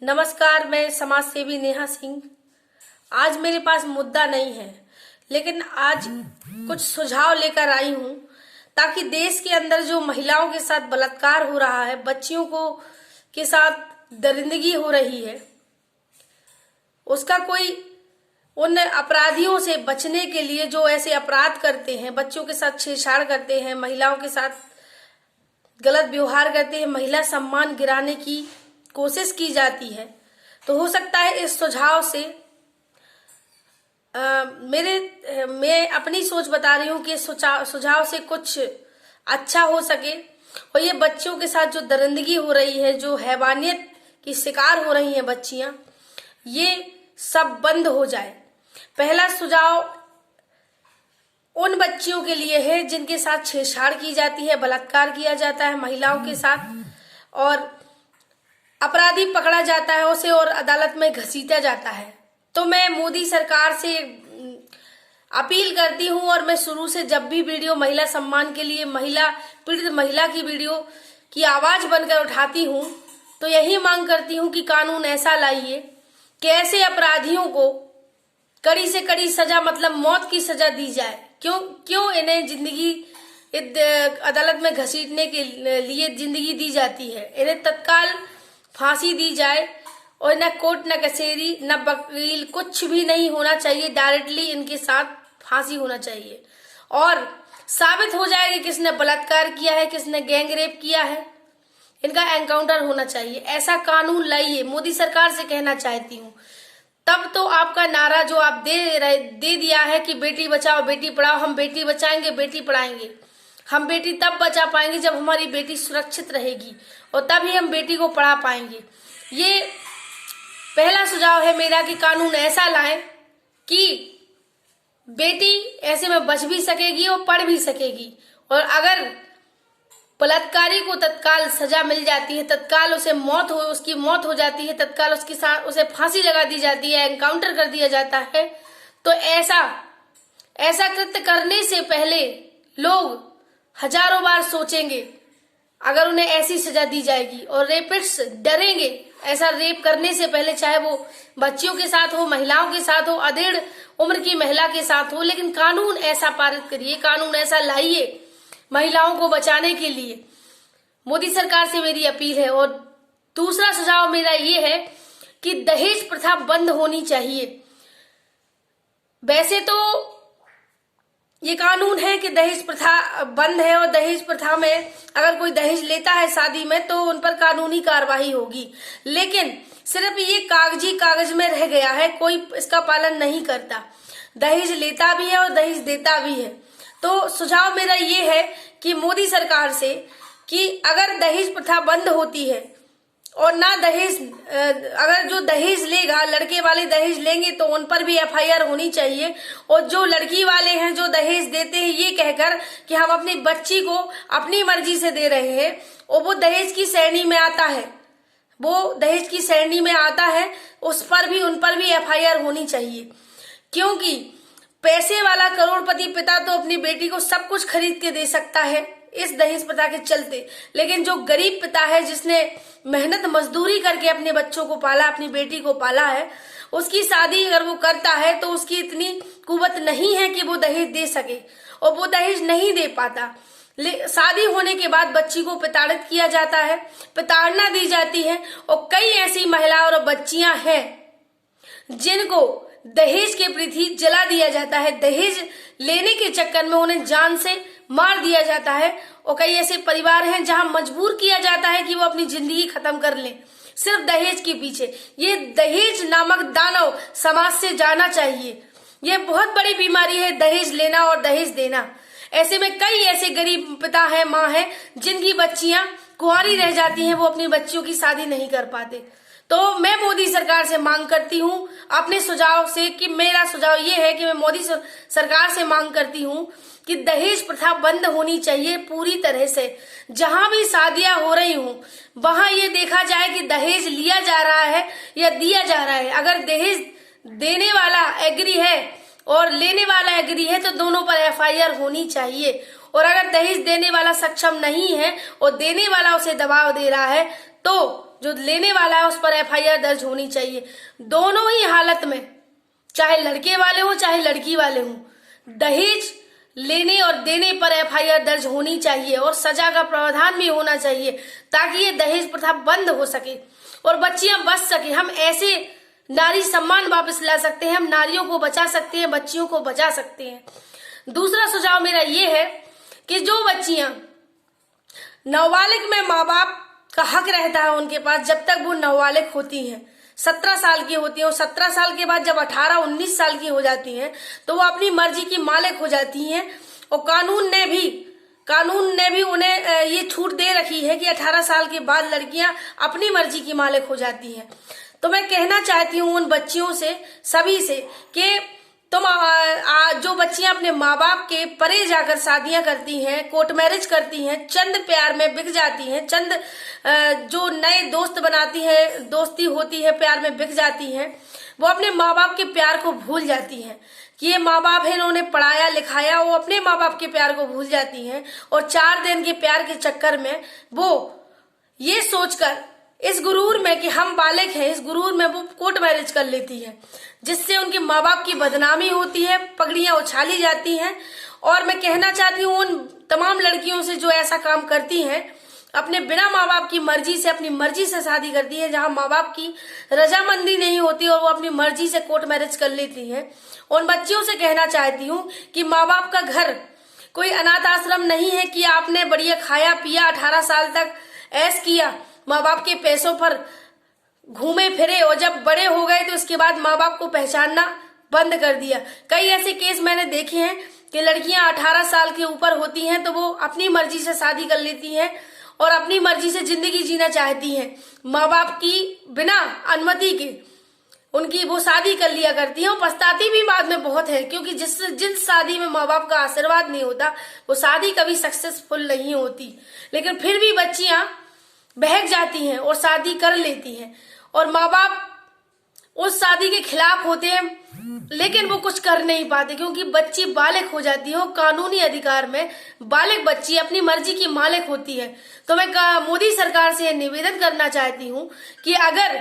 नमस्कार, मैं समाज सेवी नेहा सिंह। आज मेरे पास मुद्दा नहीं है, लेकिन आज कुछ सुझाव लेकर आई हूँ ताकि देश के अंदर जो महिलाओं के साथ बलात्कार हो रहा है, बच्चियों को के साथ दरिंदगी हो रही है, उसका कोई उन अपराधियों से बचने के लिए जो ऐसे अपराध करते हैं, बच्चों के साथ छेड़छाड़ करते हैं, महिलाओं के साथ गलत व्यवहार करते हैं, महिला सम्मान गिराने की कोशिश की जाती है। तो हो सकता है इस सुझाव से मैं अपनी सोच बता रही हूँ कि सुझाव से कुछ अच्छा हो सके और ये बच्चों के साथ जो दरिंदगी हो रही है, जो हैवानियत की शिकार हो रही हैं बच्चियां, ये सब बंद हो जाए। पहला सुझाव उन बच्चियों के लिए है जिनके साथ छेड़छाड़ की जाती है, बलात्कार किया जाता है महिलाओं के साथ, और अपराधी पकड़ा जाता है उसे और अदालत में घसीटा जाता है। तो मैं मोदी सरकार से अपील करती हूँ, और मैं शुरू से जब भी वीडियो महिला सम्मान के लिए, पीड़ित महिला की वीडियो की आवाज बनकर उठाती हूँ, तो यही मांग करती हूँ कि कानून ऐसा लाइए कि ऐसे अपराधियों को कड़ी से कड़ी सजा, मतलब मौत की सजा दी जाए। क्यों इन्हें जिंदगी अदालत में घसीटने के लिए जिंदगी दी जाती है? इन्हें तत्काल फांसी दी जाए और न कोर्ट, न कचहरी, न वकील, कुछ भी नहीं होना चाहिए। डायरेक्टली इनके साथ फांसी होना चाहिए और साबित हो जाए कि किसने बलात्कार किया है, किसने गैंग रेप किया है, इनका एनकाउंटर होना चाहिए। ऐसा कानून लाइए, मोदी सरकार से कहना चाहती हूँ। तब तो आपका नारा जो आप दे दिया है कि बेटी बचाओ बेटी पढ़ाओ, हम बेटी बचाएंगे बेटी पढ़ाएंगे, हम बेटी तब बचा पाएंगे जब हमारी बेटी सुरक्षित रहेगी और तभी हम बेटी को पढ़ा पाएंगे। ये पहला सुझाव है मेरा कि कानून ऐसा लाएं कि बेटी ऐसे में बच भी सकेगी और पढ़ भी सकेगी। और अगर बलात्कारी को तत्काल सजा मिल जाती है, तत्काल उसकी मौत हो जाती है, तत्काल उसके साथ उसे फांसी लगा दी जाती है, एनकाउंटर कर दिया जाता है, तो ऐसा कृत्य करने से पहले लोग हजारों बार सोचेंगे अगर उन्हें ऐसी सजा दी जाएगी। और रेपिस्ट डरेंगे ऐसा रेप करने से पहले, चाहे वो बच्चियों के साथ हो, महिलाओं के साथ हो, अधेड़ उम्र की महिला के साथ हो। लेकिन कानून ऐसा पारित करिए, कानून ऐसा लाइए महिलाओं को बचाने के लिए। मोदी सरकार से मेरी अपील है। और दूसरा सुझाव मेरा ये है कि दहेज प्रथा बंद होनी चाहिए। वैसे तो ये कानून है कि दहेज प्रथा बंद है, और दहेज प्रथा में अगर कोई दहेज लेता है शादी में तो उन पर कानूनी कार्रवाई होगी, लेकिन सिर्फ ये कागज में रह गया है, कोई इसका पालन नहीं करता। दहेज लेता भी है और दहेज देता भी है। तो सुझाव मेरा ये है कि मोदी सरकार से कि अगर दहेज प्रथा बंद होती है और ना दहेज, अगर जो दहेज लेगा, लड़के वाले दहेज लेंगे तो उन पर भी एफआईआर होनी चाहिए। और जो लड़की वाले हैं जो दहेज देते हैं ये कहकर कि हम अपनी बच्ची को अपनी मर्जी से दे रहे हैं, और वो दहेज की श्रेणी में आता है, उन पर भी एफआईआर होनी चाहिए। क्योंकि पैसे वाला करोड़पति पिता तो अपनी बेटी को सब कुछ खरीद के दे सकता है इस दहेज प्रथा के चलते, लेकिन जो गरीब पिता है जिसने मेहनत मजदूरी करके अपने बच्चों को पाला, अपनी बेटी को पाला है, उसकी शादी अगर वो करता है तो उसकी इतनी कुवत नहीं है कि वो दहेज दे सके, और वो दहेज नहीं दे पाता। शादी होने के बाद बच्ची को प्रताड़ित किया जाता है, प्रताड़ना दी जाती है, और कई ऐसी महिलाएं और बच्चियां हैं जिनको दहेज के प्रति जला दिया जाता है, दहेज लेने के चक्कर में उन्हें जान से मार दिया जाता है। और कई ऐसे परिवार हैं जहां मजबूर किया जाता है कि वो अपनी जिंदगी खत्म कर लें सिर्फ दहेज के पीछे। ये दहेज नामक दानव समाज से जाना चाहिए। ये बहुत बड़ी बीमारी है, दहेज लेना और दहेज देना। ऐसे में कई ऐसे गरीब पिता है, माँ है, जिनकी बच्चियां कुंवारी रह जाती हैं, वो अपनी बच्चियों की शादी नहीं कर पाते। तो मैं मोदी सरकार से मांग करती हूँ अपने सुझाव से, कि मेरा सुझाव ये है कि मैं मोदी सरकार से मांग करती हूँ कि दहेज प्रथा बंद होनी चाहिए पूरी तरह से। जहां भी शादियां हो रही हूँ वहां ये देखा जाए कि दहेज लिया जा रहा है या दिया जा रहा है। अगर दहेज देने वाला एग्री है और लेने वाला एग्री है तो दोनों पर एफआईआर होनी चाहिए। और अगर दहेज देने वाला सक्षम नहीं है और देने वाला उसे दबाव दे रहा है तो जो लेने वाला है उस पर एफआईआर दर्ज होनी चाहिए। दोनों ही हालत में, चाहे लड़के वाले हो चाहे लड़की वाले हो, दहेज लेने और देने पर एफआईआर दर्ज होनी चाहिए और सजा का प्रावधान भी होना चाहिए, ताकि ये दहेज प्रथा बंद हो सके और बच्चियां बच सके। हम ऐसे नारी सम्मान वापस ला सकते हैं, हम नारियों को बचा सकते हैं, बच्चियों को बचा सकते हैं। दूसरा सुझाव मेरा ये है कि जो बच्चियां नाबालिग में माँ बाप का हक रहता है उनके पास, जब तक वो नाबालिग होती हैं, 17 साल की होती है, और 17 साल के बाद जब 18-19 साल की हो जाती हैं तो वो अपनी मर्जी की मालिक हो जाती हैं। और कानून ने भी उन्हें ये छूट दे रखी है कि 18 साल के बाद लड़कियां अपनी मर्जी की मालिक हो जाती हैं। तो मैं कहना चाहती हूँ उन बच्चियों से, सभी से, कि तुम जो बच्चियां अपने माँ बाप के परे जाकर शादियां करती हैं, कोर्ट मैरिज करती हैं, चंद प्यार में बिक जाती हैं, चंद जो नए दोस्त बनाती हैं, दोस्ती होती है, प्यार में बिक जाती हैं, वो अपने माँ बाप के प्यार को भूल जाती हैं कि ये माँ बाप है, इन्होंने पढ़ाया लिखाया। वो अपने माँ बाप के प्यार को भूल जाती हैं और 4 दिन के प्यार के चक्कर में वो ये सोचकर, इस गुरूर में कि हम बालिग हैं, इस गुरूर में वो कोर्ट मैरिज कर लेती है, जिससे उनके माँ बाप की बदनामी होती है, पगड़ियां उछाली जाती हैं। और मैं कहना चाहती हूँ उन तमाम लड़कियों से जो ऐसा काम करती हैं, अपने बिना माँ बाप की मर्जी से, अपनी मर्जी से शादी करती है, जहां माँ बाप की रजामंदी नहीं होती और वो अपनी मर्जी से कोर्ट मैरिज कर लेती हैं, उन बच्चियों से कहना चाहती हूँ कि माँ बाप का घर कोई अनाथ आश्रम नहीं है कि आपने बढ़िया खाया पिया, 18 साल तक ऐश किया, माँ बाप के पैसों पर घूमे फिरे और जब बड़े हो गए तो उसके बाद माँ बाप को पहचानना बंद कर दिया। कई ऐसे केस मैंने देखे हैं कि लड़कियां 18 साल के ऊपर होती हैं तो वो अपनी मर्जी से शादी कर लेती हैं और अपनी मर्जी से जिंदगी जीना चाहती हैं, माँ बाप की बिना अनुमति के उनकी वो शादी कर लिया करती हैं और पछताती भी बाद में बहुत है, क्योंकि जिस शादी में माँ बाप का आशीर्वाद नहीं होता वो शादी कभी सक्सेसफुल नहीं होती। लेकिन फिर भी बच्चियां बहक जाती हैं और शादी कर लेती हैं और माँ बाप उस शादी के खिलाफ होते हैं, लेकिन वो कुछ कर नहीं पाते क्योंकि बच्ची बालिग हो जाती है। कानूनी अधिकार में बालिग बच्ची अपनी मर्जी की मालिक होती है। तो मैं मोदी सरकार से निवेदन करना चाहती हूँ कि अगर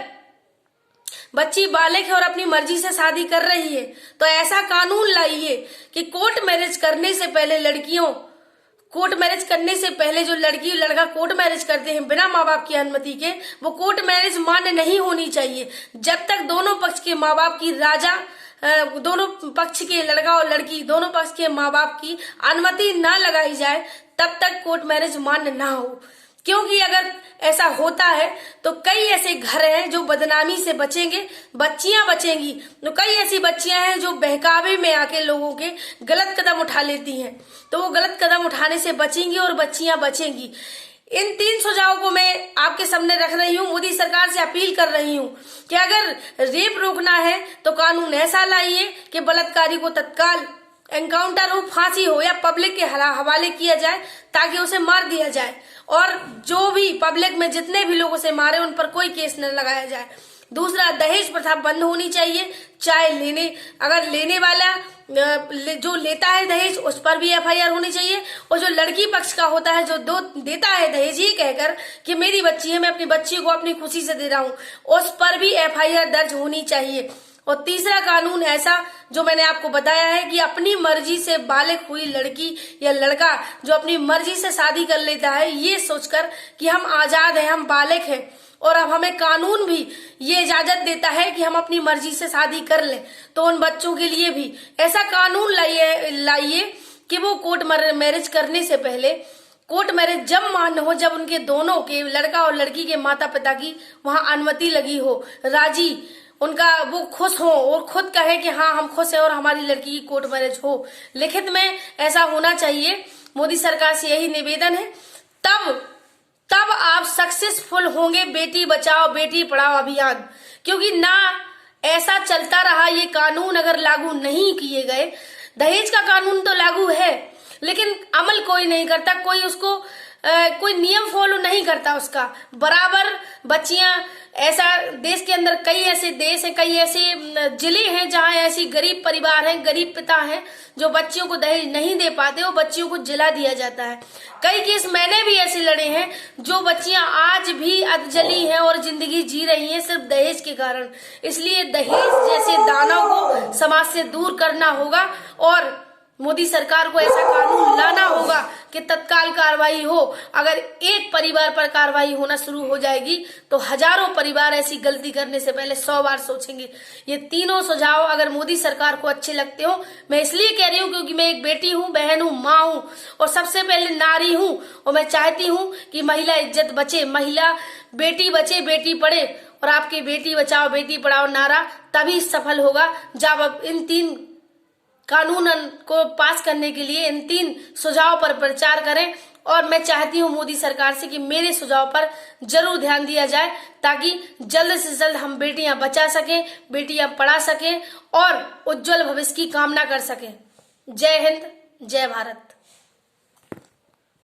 बच्ची बालिग है और अपनी मर्जी से शादी कर रही है तो ऐसा कानून लाइए कि कोर्ट मैरिज करने से पहले जो लड़की लड़का कोर्ट मैरिज करते हैं बिना माँ बाप की अनुमति के, वो कोर्ट मैरिज मान्य नहीं होनी चाहिए। जब तक दोनों पक्ष के माँ बाप की दोनों पक्ष के लड़का और लड़की दोनों पक्ष के माँ बाप की अनुमति ना लगाई जाए तब तक कोर्ट मैरिज मान्य ना हो। क्योंकि अगर ऐसा होता है तो कई ऐसे घर हैं जो बदनामी से बचेंगे, बच्चियां बचेंगी। तो कई ऐसी बच्चियां हैं जो बहकावे में आके लोगों के गलत कदम उठा लेती हैं, तो वो गलत कदम उठाने से बचेंगी और बच्चियां बचेंगी। इन 3 सुझावों को मैं आपके सामने रख रही हूँ। मोदी सरकार से अपील कर रही हूँ कि अगर रेप रोकना है तो कानून ऐसा लाइए कि बलात्कारी को तत्काल एनकाउंटर हो, फांसी हो या पब्लिक के हवाले किया जाए ताकि उसे मार दिया जाए, और जो भी पब्लिक में जितने भी लोगों से मारे उन पर कोई केस न लगाया जाए। दूसरा, दहेज प्रथा बंद होनी चाहिए। चाहे अगर लेने वाला जो लेता है दहेज उस पर भी एफआईआर होनी चाहिए, और जो लड़की पक्ष का होता है जो देता है दहेज ये कहकर कि मेरी बच्ची है, मैं अपनी बच्ची को अपनी खुशी से दे रहा हूँ, उस पर भी एफआईआर दर्ज होनी चाहिए। और तीसरा कानून ऐसा जो मैंने आपको बताया है कि अपनी मर्जी से बालिग हुई लड़की या लड़का जो अपनी मर्जी से शादी कर लेता है, ये सोचकर कि हम आजाद हैं, हम बालिग हैं और अब हमें कानून भी ये इजाजत देता है कि हम अपनी मर्जी से शादी कर लें, तो उन बच्चों के लिए भी ऐसा कानून लाइए कि वो कोर्ट मैरिज करने से पहले, कोर्ट मैरिज जब मान्य हो जब उनके दोनों के लड़का और लड़की के माता पिता की वहां अनुमति लगी हो, राजी उनका वो खुश हो और खुद कहे कि हाँ हम खुश हैं और हमारी लड़की की कोर्ट मैरिज हो। लिखित में ऐसा होना चाहिए। मोदी सरकार से यही निवेदन है। तब आप सक्सेसफुल होंगे बेटी बचाओ बेटी पढ़ाओ अभियान, क्योंकि ना ऐसा चलता रहा, ये कानून अगर लागू नहीं किए गए, दहेज का कानून तो लागू है लेकिन अमल कोई नहीं करता, कोई उसको कोई नियम फॉलो नहीं करता उसका। बराबर बच्चियां, ऐसा देश के अंदर कई ऐसे देश हैं, कई ऐसे जिले हैं जहां ऐसी गरीब परिवार हैं, गरीब पिता हैं जो बच्चियों को दहेज नहीं दे पाते, वो बच्चियों को जिला दिया जाता है। कई केस मैंने भी ऐसे लड़े हैं जो बच्चियां आज भी अधजली हैं और जिंदगी जी रही हैं सिर्फ दहेज के कारण। इसलिए दहेज जैसे दानव को समाज से दूर करना होगा और मोदी सरकार को ऐसा कानून लाना होगा कि तत्काल कार्रवाई हो। अगर एक परिवार पर कार्रवाई होना शुरू हो जाएगी तो हजारों परिवार ऐसी गलती करने से पहले 100 बार सोचेंगे। ये तीनों सुझाव अगर मोदी सरकार को अच्छे लगते हो, मैं इसलिए कह रही हूँ क्योंकि मैं एक बेटी हूँ, बहन हूँ, माँ हूँ और सबसे पहले नारी हूँ, और मैं चाहती हूँ कि महिला इज्जत बचे, महिला बेटी बचे, बेटी पढ़े। और आपके बेटी बचाओ बेटी पढ़ाओ नारा तभी सफल होगा जब अब इन 3 कानून को पास करने के लिए इन 3 सुझाव पर प्रचार करें। और मैं चाहती हूं मोदी सरकार से कि मेरे सुझाव पर जरूर ध्यान दिया जाए ताकि जल्द से जल्द हम बेटियां बचा सकें, बेटियां पढ़ा सकें और उज्जवल भविष्य की कामना कर सकें। जय हिंद, जय भारत।